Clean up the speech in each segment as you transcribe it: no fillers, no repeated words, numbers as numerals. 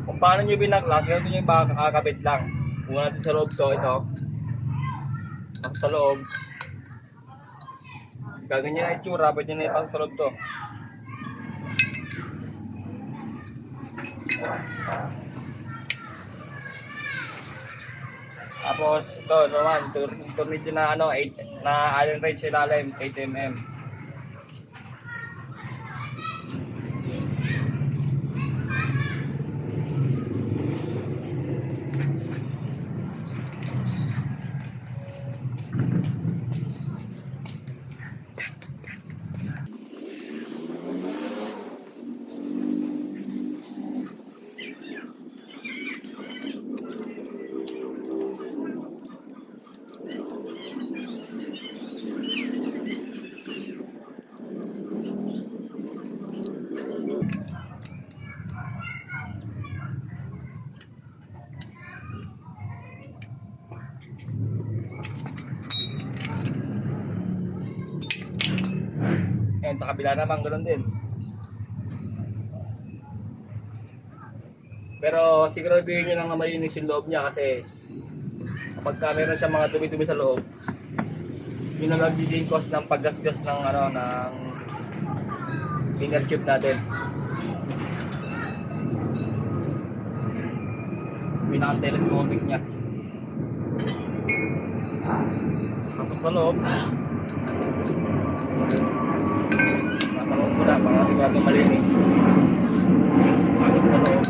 Kung paano nyo binaklas, ganito nyo yung kakakabit lang. Una natin sa loob to, ito. Tapos sa loob. Gaganyan na itsura, pwede na ipang sa loob to. Tapos ito naman, tornilyo na ano, 8 na Allen wrench sa ilalim, 8mm. Ayan, sa kabila naman, ganoon din. Pero siguraduhin nyo lang na malinis yung loob niya kasi kapag meron siya mga dumi-dumi sa loob, yun ang nagiging cause ng paggasgas ng ano, ng inner tube natin. Pinaka-telescopic niya. Pasok sa loob. Matanong ko na, mga sigurado malinis. Pasok sa loob.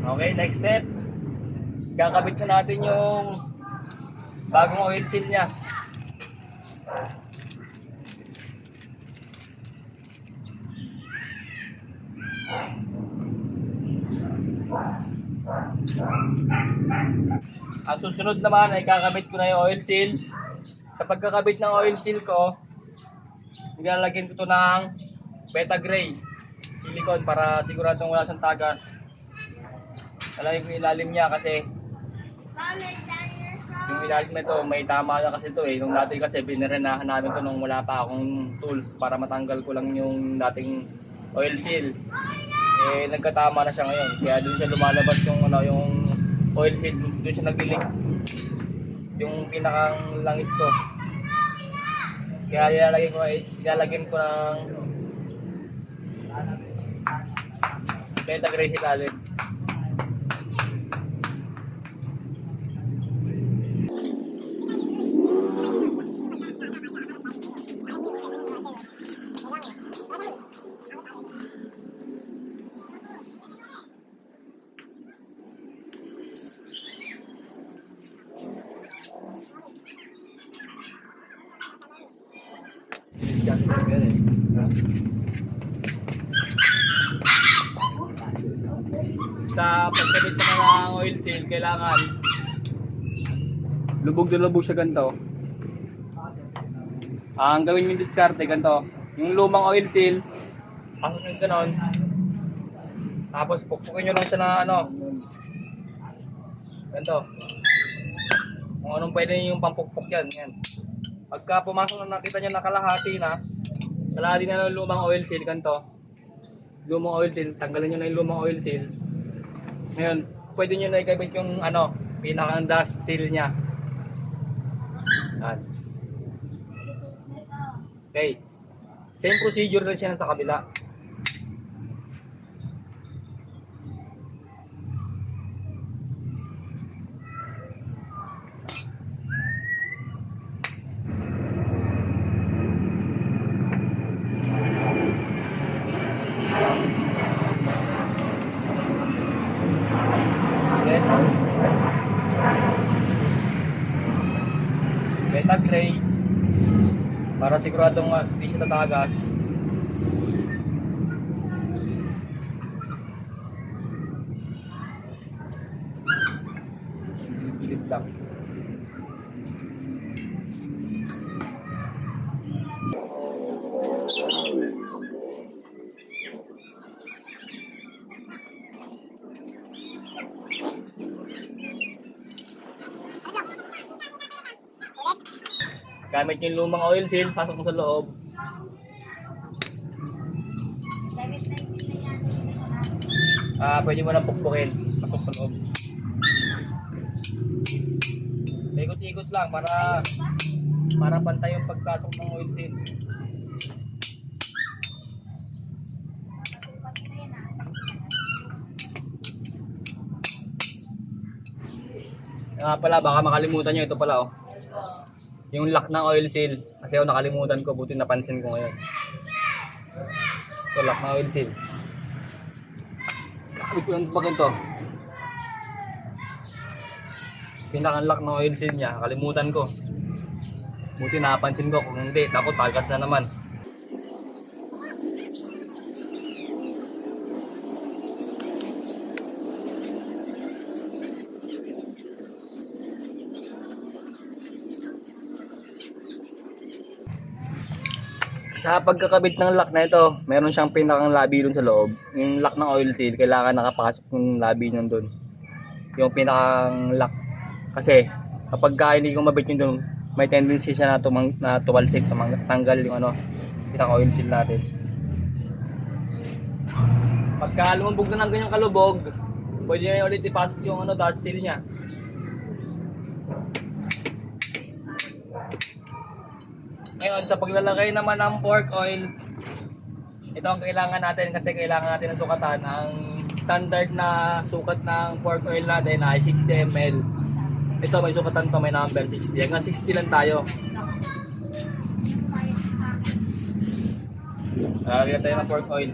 Okay, next step. Kakabit na natin yung bagong oil seal niya. Ang susunod naman ay kakabit ko na yung oil seal. Sa pagkakabit ng oil seal ko, nilalagyan ko ito ng beta gray silicone para siguradong wala siyang tagas. Lalagyan ko yung ilalim niya kasi yung ilalim na ito may tama na kasi ito eh. Nung dati kasi binirenahan namin ito nung wala pa akong tools para matanggal ko lang yung dating oil seal. Eh nagkatama na siya ngayon kaya doon siya lumalabas yung ano, yung oil seal, doon siya nag-leak yung pinakang langis ko. Kaya ilalagyan ko ng beta gray ilalim. Sa pagkabit naman ng oil seal, kailangan lubog na lubog siya ganito. Ang gawin yung diskarte ganito. Yung lumang oil seal, pasok nyo ganon. Tapos pukpukin nyo lang siya na ano, ganito. Kung anong pwede yung pampukpok yan. Yan. Pagka pumasok na nakita nyo nakalahati na ng lumang oil seal, ganito. Lumang oil seal, tanggalin nyo na yung lumang oil seal. Ngayon, pwede nyo na ikabit yung ano, pinakang dust seal nya. Okay. Same procedure rin siya sa kabila. Beta gray Para siguradong hindi siya tatagas. Pilit lang. Gamit yung lumang oil seal, pasok mo sa loob. Pwede mo nang pukpukin, pasok sa loob. Ikot-ikot lang para pantay yung pagpasok ng oil seal. Nga pala, baka makalimutan nyo, ito pala oh. Yung lock ng oil seal. Kasi ako nakalimutan ko, buti napansin ko ngayon. Ito, lock ng oil seal. Kapit ko lang pa ganito. Pinaka-lock ng oil seal niya, nakalimutan ko. Buti napansin ko, kung hindi, takot tagas na naman. Sa pagkakabit ng lock na ito, meron siyang pinakang labi dun sa loob. Yung lock ng oil seal, kailangan nakapasok yung labi nyo dun. Yung pinakang lock. Kasi kapag hindi ko mabit yun dun, may tendency siya na tumalsik, tanggal yung pinaka oil seal natin. Pagka lumubog na ng ganyang kalubog, pwede nyo ulit ipasok yung dust seal nya. Ngayon, sa paglalagay naman ng pork oil, ito ang kailangan natin kasi kailangan natin ng sukatan. Ang standard na sukat ng pork oil natin ay 60 ml. Ito may sukatan to, may number 60. Hanggang 60 lang tayo. Lalagyan tayo ng pork oil.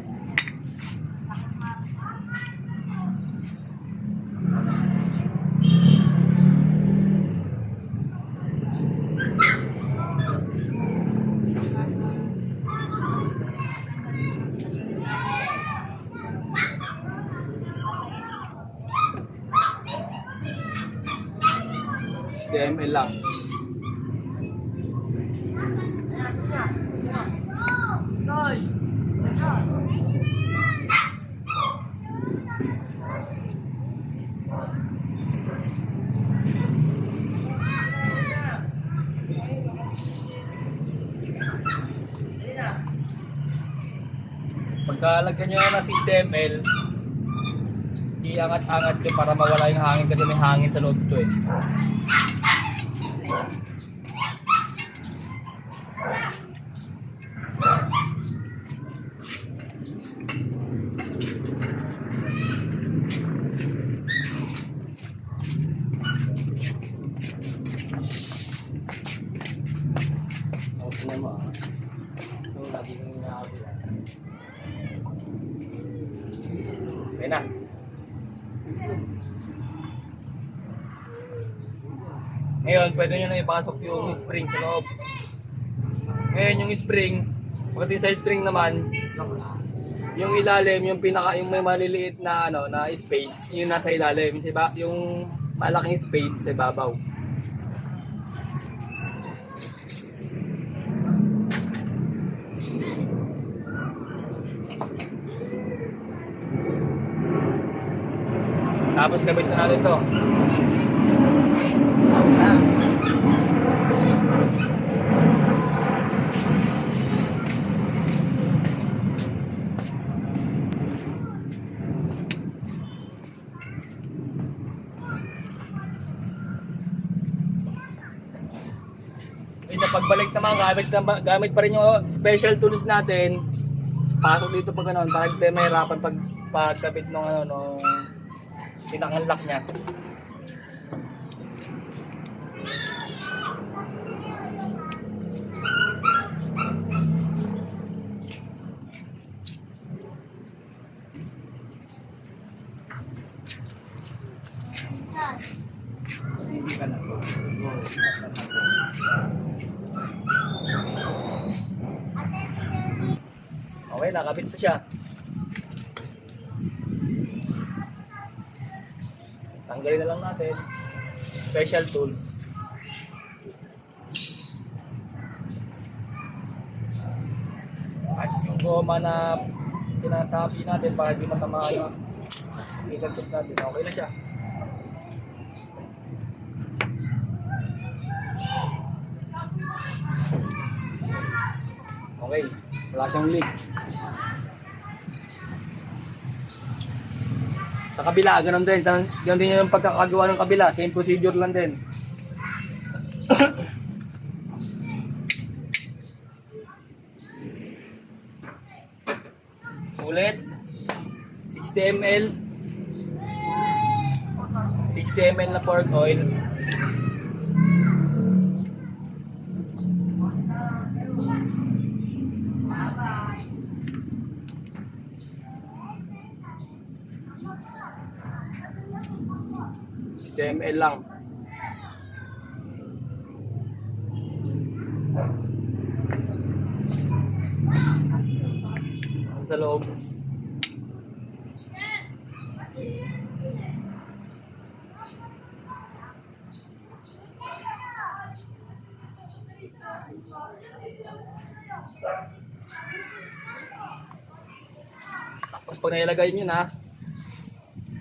ml lang. Pagkalagyan nyo ng 60 ml, iangat-angat nyo para mawala yung hangin kasi may hangin sa loob ito eh. Ayan na. Ngayon, pwede nyo na ipasok yung spring sa loob. Ngayon, yung spring, pagdating sa spring naman, yung ilalim, yung may maliliit na na space, yun nasa ilalim, diba? Yung malaking space sa ibabaw. Tapos kabit na natin to. Sa pagbalik naman, gamit pa rin yung special tools natin. Pasok dito pag gano'n, para hindi may hirapan pagkabit ng pinakang lock niya. Hindi ka na. Okay, nakabit na siya. Tanggalin na lang natin. Special tools. At yung goma na pinasabi natin para hindi matama yung ikat-tip natin. Okay na siya. Okay, wala siyang leak. Sa kabila, ganun din. Ganun din yung pagkakagawa ng kabila. Same procedure lang din. Ulit. 60 ml. 60 ml na pork oil. ml lang. Sa loob. Tapos pag nailagay nyo na,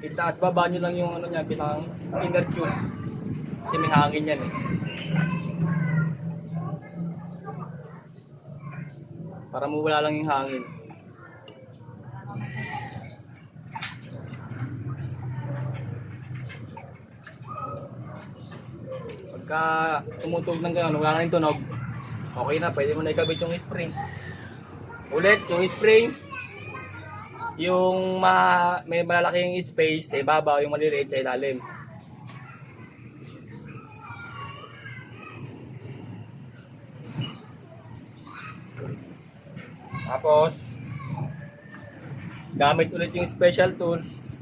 itaas baba nyo lang yung ano niya, pinang inner tube. Kasi may hangin yan eh. Para mawala lang yung hangin. Pagka tumutog ng gano'n, wala na yung tunog, okay na, pwede mo na ikabit yung spring. Ulit, yung spring, yung may malalaking space sa ibabaw, yung maliliit sa ilalim. Tapos gamit ulit yung special tools.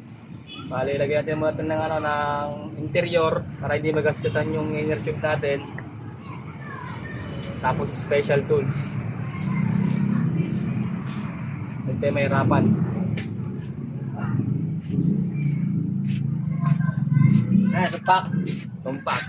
Bali, lagyan natin muna ng, ng interior para hindi magasgasan yung inner tube natin. Tapos special tools. Hindi may hirapan. Tumpak.